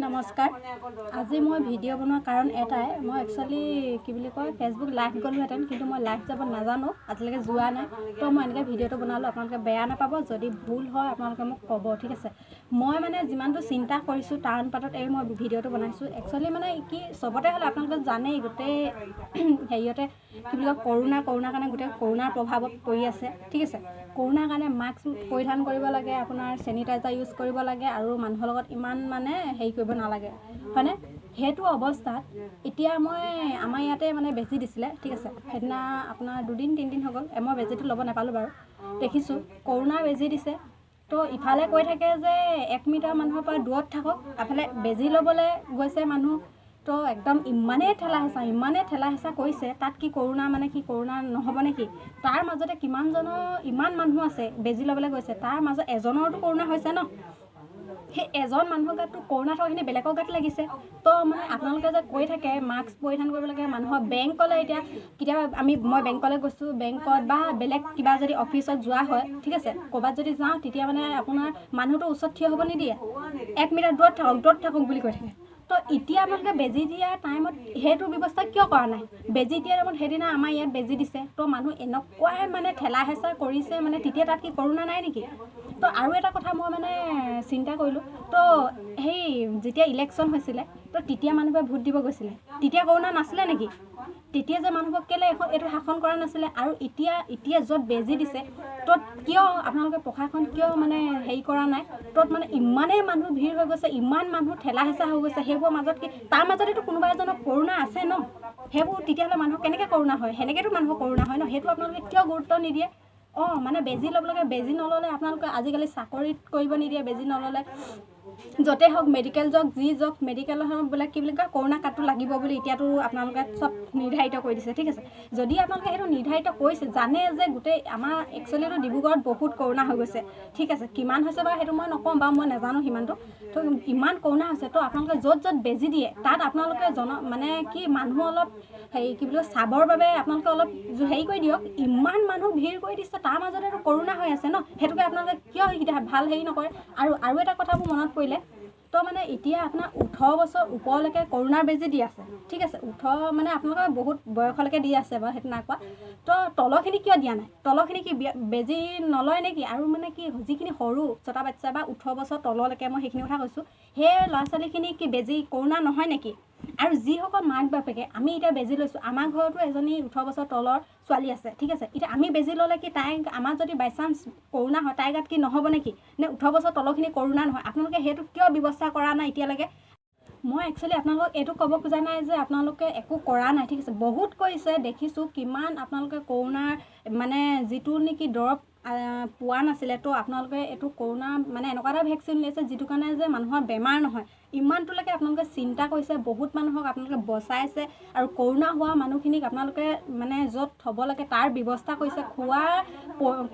নমস্কাৰ। আজি মই ভিডিঅ' বনোৱাৰ কাৰণ এটাই, মই একচুৱেলি কি বুলি কয় ফেচবুক লাইভ গ'লোহেঁতেন, কিন্তু মই লাইভ যাব নাজানো, আজিলৈকে যোৱা নাই। তো মই এনেকৈ ভিডিঅ'টো বনালোঁ, আপোনালোকে বেয়া নাপাব। যদি ভুল হয় আপোনালোকে মোক ক'ব, ঠিক আছে। মই মানে যিমানটো চিন্তা কৰিছোঁ তাৰ অনুপাতত মই ভিডিঅ'টো বনাইছোঁ। একচুৱেলি মানে কি চবতে হ'লে আপোনালোকে জানেই, গোটেই হেৰিয়তে কি বুলি কয় কৰোণাৰ কাৰণে গোটেই কৰোণাৰ প্ৰভাৱত পৰি আছে, ঠিক আছে। কৰোণাৰ কাৰণে মাস্ক পৰিধান কৰিব লাগে, আপোনাৰ চেনিটাইজাৰ ইউজ কৰিব লাগে, আৰু মানুহৰ লগত ইমান মানে হেৰি কৰিব নালাগে, হয়নে? সেইটো অৱস্থাত এতিয়া মই আমাৰ ইয়াতে মানে বেজী দিছিলে, ঠিক আছে। সেইদিনা আপোনাৰ 2-3 দিন হৈ গ'ল, মই বেজীটো ল'ব নাপালোঁ বাৰু। দেখিছোঁ কৰোণাৰ বেজী দিছে, তো ইফালে কৈ থাকে যে 1 মিটাৰ মানুহৰ পৰা দূৰত থাকক, এফালে বেজী ল'বলৈ গৈছে মানুহ, তো একদম ইমানেই ঠেলা হেঁচা কৰিছে। তাত কি কৰোণা মানে কি কৰোণা নহ'ব নেকি? তাৰ মাজতে ইমান মানুহ আছে বেজী ল'বলৈ গৈছে, তাৰ মাজত এজনৰতো কৰোণা হৈছে ন। সেই এজন মানুহৰ গাতটো কৰোণা থকাখিনি বেলেগৰ গাত লাগিছে। তো মানে আপোনালোকে যে কৈ থাকে মাস্ক পৰিধান কৰিব লাগে, মানুহৰ বেংকলৈ এতিয়া কেতিয়াবা মই বেংকলৈ গৈছোঁ, বেংকত বা বেলেগ কিবা যদি অফিচত যোৱা হয়, ঠিক আছে, ক'ৰবাত যদি যাওঁ, তেতিয়া মানে আপোনাৰ মানুহটো ওচৰত থিয় হ'ব নিদিয়ে, 1 মিটাৰ দূৰত থাকক বুলি কৈ থাকে। তো এতিয়া আপোনালোকে বেজী দিয়া টাইমত সেইটো ব্যৱস্থা কিয় কৰা নাই? বেজী দিয়া টাইমত সেইদিনা আমাৰ ইয়াত বেজী দিছে, তো মানুহ এনেকুৱাই মানে ঠেলা হেঁচা কৰিছে, মানে তেতিয়া তাত কি কৰোণা নাই নেকি? তো আৰু এটা কথা মই মানে চিন্তা কৰিলোঁ, তো সেই যেতিয়া ইলেকশ্যন হৈছিলে, তো তেতিয়া মানুহবোৰে ভোট দিব গৈছিলে, তেতিয়া কৰোণা নাছিলে নেকি? তেতিয়া যে মানুহবোৰক কেলৈ এইটো শাসন কৰা নাছিলে? আৰু এতিয়া য'ত বেজী দিছে, ত'ত কিয় আপোনালোকে প্ৰশাসন কিয় মানে হেৰি কৰা নাই? ত'ত মানে ইমানেই মানুহ ভিৰ হৈ গৈছে, ইমান মানুহ ঠেলা হেঁচা হৈ গৈছে, সেইবোৰৰ মাজত কি তাৰ মাজতেতো কোনোবা এজনৰ কৰোণা আছে ন? সেইবোৰ তেতিয়াহ'লে মানুহ কেনেকৈ কৰোণা হয়? সেনেকৈতো মানুহৰ কৰোণা হয় ন? সেইটো আপোনালোকে কিয় গুৰুত্ব নিদিয়ে? মানে বেজী ল'ব লাগে, বেজী নল'লে আপোনালোকে আজিকালি চাকৰিত কৰিব নিদিয়ে, বেজী নল'লে য'তে হওক মেডিকেল যাওক, যি যাওক, মেডিকেলৰ বোলে কি বুলি কয় কৰোণা কাৰ্ডটো লাগিব বুলি এতিয়াতো আপোনালোকে চব নিৰ্ধাৰিত কৰি দিছে, ঠিক আছে। যদি আপোনালোকে সেইটো নিৰ্ধাৰিত কৰিছে, জানে যে গোটেই আমাৰ একচুৱেলিটো ডিব্ৰুগড়ত বহুত কৰোণা হৈ গৈছে, ঠিক আছে। কিমান হৈছে বাৰু সেইটো মই নকওঁ বাৰু, মই নাজানো সিমানটো। তো ইমান কৰোণা হৈছে, তো আপোনালোকে য'ত বেজী দিয়ে তাত আপোনালোকে মানে কি মানুহ অলপ হেৰি কি বুলি কয় চাবৰ বাবে আপোনালোকে অলপ হেৰি কৰি দিয়ক। ইমান মানুহ ভিৰ কৰি দিছে, তাৰ মাজতেতো কৰোণা হৈ আছে ন, সেইটোকে আপোনালোকে কিয় ভাল হেৰি নকৰে? আৰু এটা কথা মোৰ মনত পৰিলে, তো মানে এতিয়া আপোনাৰ 18 বছৰ ওপৰলৈকে কৰোণাৰ বেজী দি আছে, ঠিক আছে। 18 মানে আপোনালোকৰ বহুত বয়সলৈকে দি আছে বাৰু, সেইটো নাই কোৱা। তো তলৰখিনি কিয় দিয়া নাই? তলৰখিনি কি বেজী নলয় নেকি? আৰু মানে কি যিখিনি সৰু ছটা বাচ্চা বা 18 বছৰ তললৈকে, মই সেইখিনি কথা কৈছোঁ, সেই ল'ৰা ছোৱালীখিনি কি বেজী কৰোণা নহয় নেকি? আৰু যিসকল মাক বাপেকে, আমি এতিয়া বেজী লৈছোঁ, আমাৰ ঘৰতো এজনী 18 বছৰ তলৰ ছোৱালী আছে, ঠিক আছে। এতিয়া আমি বেজী ল'লে কি আমাৰ যদি বাই চান্স কৰোণা হয়, তাইৰ গাত কি নহ'ব নেকি? নে 18 বছৰ তলৰখিনি কৰোণা নহয়? আপোনালোকে সেইটো কিয় ব্যৱস্থা কৰা নাই এতিয়ালৈকে? মই একচুৱেলি আপোনালোকক এইটো ক'ব খোজা নাই যে আপোনালোকে একো কৰা নাই, ঠিক আছে। বহুত কৰিছে, দেখিছোঁ কিমান আপোনালোকে কৰোণাৰ মানে যিটো নেকি দৰৱ পোৱা নাছিলে, তো আপোনালোকে এইটো কৰোণা মানে এনেকুৱা এটা ভেকচিন উলিয়াইছে যিটো কাৰণে যে মানুহৰ বেমাৰ নহয়, ইমানটোলৈকে আপোনালোকে চিন্তা কৰিছে, বহুত মানুহক আপোনালোকে বচাইছে, আৰু কৰোণা হোৱা মানুহখিনিক আপোনালোকে মানে য'ত থ'ব লাগে তাৰ ব্যৱস্থা কৰিছে,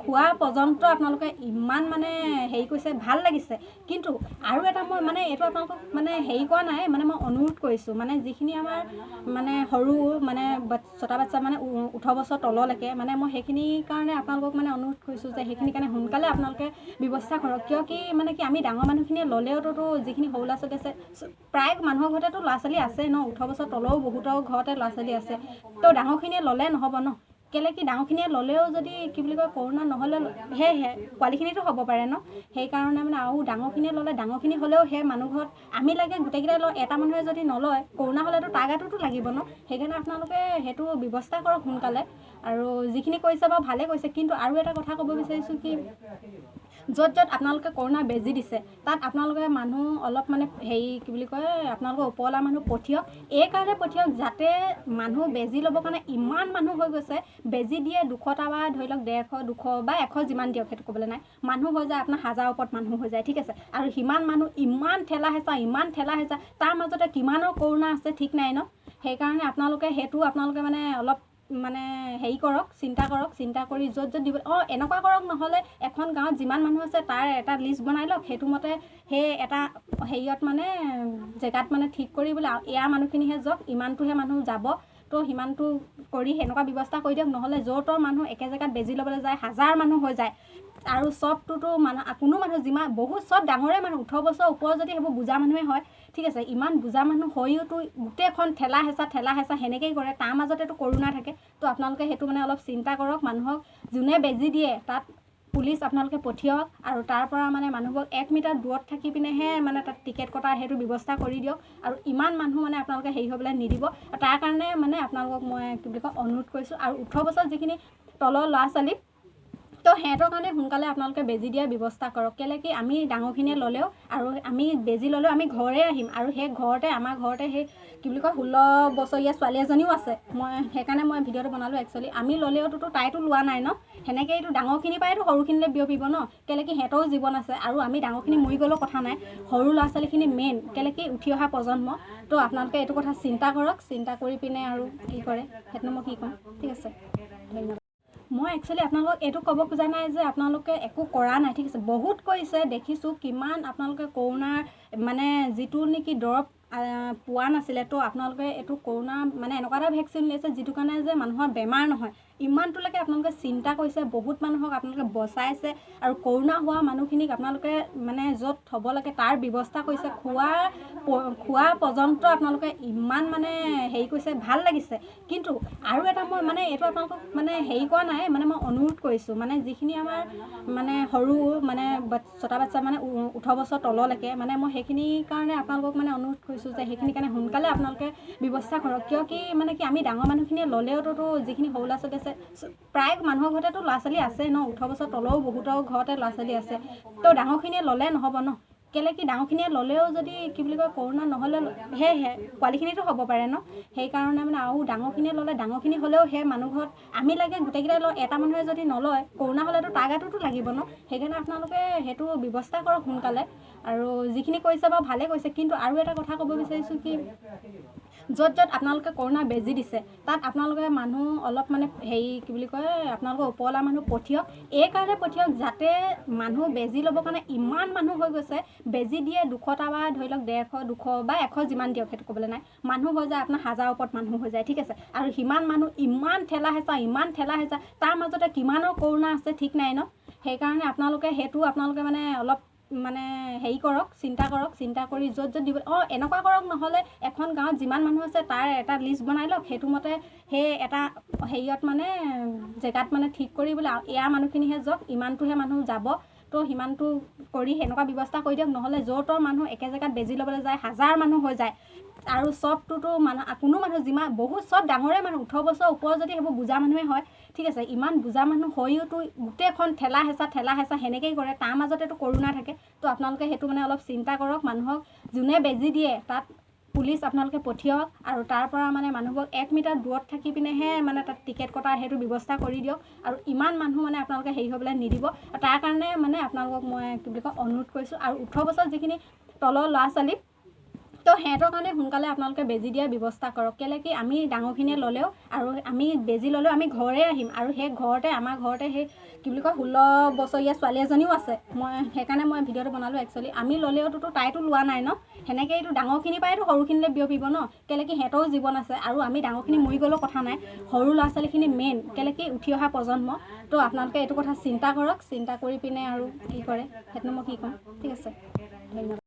খোৱা পৰ্যন্ত আপোনালোকে ইমান মানে হেৰি কৰিছে, ভাল লাগিছে। কিন্তু আৰু এটা মই মানে এইটো আপোনালোকক মানে হেৰি কৰা নাই, মানে মই অনুৰোধ কৰিছোঁ, মানে যিখিনি আমাৰ মানে সৰু মানে ছটা বাচ্চা মানে 18 বছৰ তললৈকে, মানে মই সেইখিনিৰ কাৰণে আপোনালোকক মানে অনুৰোধ কৰিছোঁ যে সেইখিনিৰ কাৰণে সোনকালে আপোনালোকে ব্যৱস্থা কৰক। কিয় কি মানে কি আমি ডাঙৰ মানুহখিনিয়ে ল'লেওতো যিখিনি সৰু ল'ৰা ছোৱালী আছে, প্ৰায় মানুহৰ ঘৰতেতো ল'ৰা ছোৱালী আছে ন, 18 বছৰ তলৰো বহুতৰ ঘৰতে ল'ৰা ছোৱালী আছে। তো ডাঙৰখিনিয়ে ল'লে নহ'ব ন? কেলৈ কি ডাঙৰখিনিয়ে ল'লেও যদি কি বুলি কয় কৰোণা নহ'লে সেয়েহে পোৱালিখিনিতো হ'ব পাৰে ন? সেইকাৰণে মানে আৰু ডাঙৰখিনিয়ে ল'লে, ডাঙৰখিনি হ'লেও সেই মানুহ ঘৰত আমি লাগে গোটেইকেইটাই লওঁ, এটা মানুহে যদি নলয় কৰোণা হ'লেতো তাৰ গাটোতো লাগিব ন? সেইকাৰণে আপোনালোকে সেইটো ব্যৱস্থা কৰক সোনকালে। আৰু যিখিনি কৰিছে বাৰু ভালে কৰিছে, কিন্তু আৰু এটা কথা ক'ব বিচাৰিছোঁ কি য'ত আপোনালোকে কৰোণা বেজী দিছে, তাত আপোনালোকে মানুহ অলপ মানে হেৰি কি বুলি কয় আপোনালোকৰ ওপৰলা মানুহ পঠিয়াওক। এই কাৰণে পঠিয়াওক যাতে মানুহ বেজী ল'বৰ কাৰণে ইমান মানুহ হৈ গৈছে, বেজী দিয়ে 200টা বা ধৰি লওক 150, 200 বা 100 যিমান দিয়ক, সেইটো ক'বলৈ নাই, মানুহ হৈ যায় আপোনাৰ 1000 ওপৰত মানুহ হৈ যায়, ঠিক আছে। আৰু সিমান মানুহ ইমান ঠেলা হেঁচা, তাৰ মাজতে কিমানৰ কৰোণা আছে ঠিক নাই ন? সেইকাৰণে আপোনালোকে মানে অলপ মানে হেৰি কৰক, চিন্তা কৰি য'ত দিব এনেকুৱা কৰক। নহ'লে এখন গাঁৱত যিমান মানুহ আছে তাৰ এটা লিষ্ট বনাই লওক, সেইটো মতে সেই এটা হেৰিয়ত মানে জেগাত মানে ঠিক কৰি বোলে এয়া মানুহখিনিহে যাওক, ইমানটোহে মানুহ যাব, তো সিমানটো কৰি সেনেকুৱা ব্যৱস্থা কৰি দিয়ক। নহ'লে য'ৰ মানুহ একে জেগাত বেজী ল'বলৈ যায় 1000 মানুহ হৈ যায়, আৰু চবটোতো মানুহ কোনো মানুহ যিমান বহুত চব ডাঙৰে মানুহ 18 বছৰ ওপৰত যদি সেইবোৰ বুজা মানুহে হয় ঠিক আছে ইমান বুজা মানুহ হৈওতো গোটেইখন ঠেলা হেঁচা সেনেকেই কৰে তাৰ মাজতেতো কৰোণা থাকে তো আপোনালোকে সেইটো মানে অলপ চিন্তা কৰক মানুহক যোনে বেজি দিয়ে তাত পুলিচ আপোনালোকে পঠিয়াওক আৰু তাৰ পৰা মানে মানুহবোৰক 1 মিটাৰ দূৰত থাকি পিনেহে মানে তাত টিকেট কটাৰ সেইটো ব্যৱস্থা কৰি দিয়ক আৰু ইমান মানুহ মানে আপোনালোকে হেৰি হ'বলৈ নিদিব তাৰ কাৰণে মানে আপোনালোকক মই কি বুলি কয় অনুৰোধ কৰিছোঁ আৰু 18 বছৰ যিখিনি তলৰ ল'ৰা ছোৱালী তো সিহঁতৰ কাৰণে সোনকালে আপোনালোকে বেজি দিয়াৰ ব্যৱস্থা কৰক কেলৈ কি আমি ডাঙৰখিনিয়ে ল'লেও আৰু আমি বেজি ল'লেও আমি ঘৰে আহিম আৰু সেই ঘৰতে আমাৰ ঘৰতে সেই কি বুলি কয় 16 বছৰীয়া ছোৱালী এজনীও আছে মই সেইকাৰণে মই ভিডিঅ'টো বনালোঁ একচুৱেলি আমি ল'লেওতো তাইতো লোৱা নাই ন সেনেকৈতো ডাঙৰখিনি পাইতো সৰুখিনিলৈ বিয়পিব ন কেলৈ কি সিহঁতৰো জীৱন আছে আৰু আমি ডাঙৰখিনি মৰি গ'লেও কথা নাই সৰু ল'ৰা ছোৱালীখিনি মেইন কেলৈ কি উঠি অহা প্ৰজন্ম তো আপোনালোকে এইটো কথা চিন্তা কৰক চিন্তা কৰি পিনে আৰু কি কৰে সেইটো মই কি ক'ম ঠিক আছে ধন্যবাদ মই একচুৱেলি আপোনালোকক এইটো ক'ব খোজা নাই যে আপোনালোকে একো কৰা নাই ঠিক আছে বহুত কৰিছে দেখিছোঁ কিমান আপোনালোকে কৰোণাৰ মানে যিটো নেকি দৰৱ পোৱা নাছিলে তো আপোনালোকে এইটো কৰোণা মানে এনেকুৱা এটা ভেকচিন লৈছে যিটো কাৰণে যে মানুহৰ বেমাৰ নহয় ইমানটোলৈকে আপোনালোকে চিন্তা কৰিছে বহুত মানুহক আপোনালোকে বচাইছে আৰু কৰোণা হোৱা মানুহখিনিক আপোনালোকে মানে য'ত থ'ব লাগে তাৰ ব্যৱস্থা কৰিছে খোৱা পৰ্যন্ত আপোনালোকে ইমান মানে হেৰি কৰিছে ভাল লাগিছে কিন্তু আৰু এটা মই মানে এইটো আপোনালোকক মানে হেৰি কৰা নাই মানে মই অনুৰোধ কৰিছোঁ মানে যিখিনি আমাৰ মানে সৰু মানে ছটা বাচ্চা মানে 18 বছৰ তললৈকে মানে মই সেইখিনিৰ কাৰণে আপোনালোকক মানে অনুৰোধ কৰিছোঁ যে সেইখিনি কাৰণে সোনকালে আপোনালোকে ব্যৱস্থা কৰক কিয় কি মানে কি আমি ডাঙৰ মানুহখিনিয়ে ল'লেওতো যিখিনি সৰু ল'ৰা ছোৱালী আছে প্ৰায় মানুহৰ ঘৰতেতো ল'ৰা ছোৱালী আছে ন 18 বছৰ তলৰো বহুতৰ ঘৰতে ল'ৰা ছোৱালী আছে তো ডাঙৰখিনিয়ে ল'লে নহ'ব ন কেলৈ কি ডাঙৰখিনিয়ে ল'লেও যদি কি বুলি কয় কৰোণা নহ'লে সেয়েহে পোৱালিখিনিতো হ'ব পাৰে ন সেইকাৰণে মানে আৰু ডাঙৰখিনিয়ে ল'লে ডাঙৰখিনি হ'লেও সেই মানুহ ঘৰত আমি লাগে গোটেইকেইটাই লওঁ এটা মানুহে যদি নলয় কৰোণা হ'লেতো তাৰ গাটোতো লাগিব ন সেইকাৰণে আপোনালোকে সেইটো ব্যৱস্থা কৰক সোনকালে আৰু যিখিনি কৰিছে বাৰু ভালে কৰিছে কিন্তু আৰু এটা কথা ক'ব বিচাৰিছোঁ কি য'ত আপোনালোকে কৰোণা বেজি দিছে তাত আপোনালোকে মানুহ অলপ মানে হেৰি কি বুলি কয় আপোনালোকৰ ওপৰলা মানুহ পঠিয়াওক এই কাৰণে পঠিয়াওক যাতে মানুহ বেজি ল'বৰ কাৰণে ইমান মানুহ হৈ গৈছে বেজি দিয়ে 200টা বা ধৰি লওক 150 200 বা 100 যিমান দিয়ক সেইটো ক'বলৈ নাই মানুহ হৈ যায় আপোনাৰ 1000 ওপৰত মানুহ হৈ যায় ঠিক আছে আৰু সিমান মানুহ ইমান ঠেলা হেঁচা তাৰ মাজতে কিমানৰ কৰোণা আছে ঠিক নাই ন সেইকাৰণে আপোনালোকে সেইটো আপোনালোকে মানে অলপ মানে হেৰি কৰক চিন্তা কৰি য'ত দিব এনেকুৱা কৰক নহ'লে এখন গাঁৱত যিমান মানুহ আছে তাৰ এটা লিষ্ট বনাই লওক সেইটো মতে সেই এটা হেৰিয়ত মানে জেগাত মানে ঠিক কৰি বোলে এয়া মানুহখিনিহে যাওক ইমানটোহে মানুহ যাব তো সিমানটো কৰি সেনেকুৱা ব্যৱস্থা কৰি দিয়ক নহ'লে য'তৰ মানুহ একে জেগাত বেজি ল'বলৈ যায় 1000 মানুহ হৈ যায় আৰু চবটোতো মানুহ কোনো মানুহ যিমান বহুত চব ডাঙৰে মানুহ 18 বছৰ ওপৰত যদি সেইবোৰ বুজা মানুহে হয় ঠিক আছে ইমান বুজা মানুহ হৈওতো গোটেইখন ঠেলা হেঁচা সেনেকেই কৰে তাৰ মাজতেতো কৰোণা থাকে তো আপোনালোকে সেইটো মানে অলপ চিন্তা কৰক মানুহক যোনে বেজি দিয়ে তাত পুলিচ আপোনালোকে পঠিয়াওক আৰু তাৰ পৰা মানে মানুহবোৰক 1 মিটাৰ দূৰত থাকি পিনেহে মানে তাত টিকেট কটাৰ সেইটো ব্যৱস্থা কৰি দিয়ক আৰু ইমান মানুহ মানে আপোনালোকে হেৰি হ'বলৈ নিদিব তাৰ কাৰণে মানে আপোনালোকক মই কি বুলি কয় অনুৰোধ কৰিছোঁ আৰু 18 বছৰ যিখিনি তলৰ ল'ৰা ছোৱালী তো সিহঁতৰ কাৰণে সোনকালে আপোনালোকে বেজি দিয়াৰ ব্যৱস্থা কৰক কেলৈ কি আমি ডাঙৰখিনিয়ে ল'লেও আৰু আমি বেজি ল'লেও আমি ঘৰে আহিম আৰু সেই ঘৰতে আমাৰ ঘৰতে সেই কি বুলি কয় 16 বছৰীয়া ছোৱালী এজনীও আছে মই সেইকাৰণে মই ভিডিঅ'টো বনালোঁ একচুৱেলি আমি ল'লেওতো তাইতো লোৱা নাই ন সেনেকৈতো ডাঙৰখিনি পাইতো সৰুখিনিলৈ বিয়পিব ন কেলৈ কি সিহঁতৰো জীৱন আছে আৰু আমি ডাঙৰখিনি মৰি গ'লেও কথা নাই সৰু ল'ৰা ছোৱালীখিনি মেইন কেলৈ কি উঠি অহা প্ৰজন্ম তো আপোনালোকে এইটো কথা চিন্তা কৰক চিন্তা কৰি পিনে আৰু কি কৰে সেইটো মই কি ক'ম ঠিক আছে ধন্যবাদ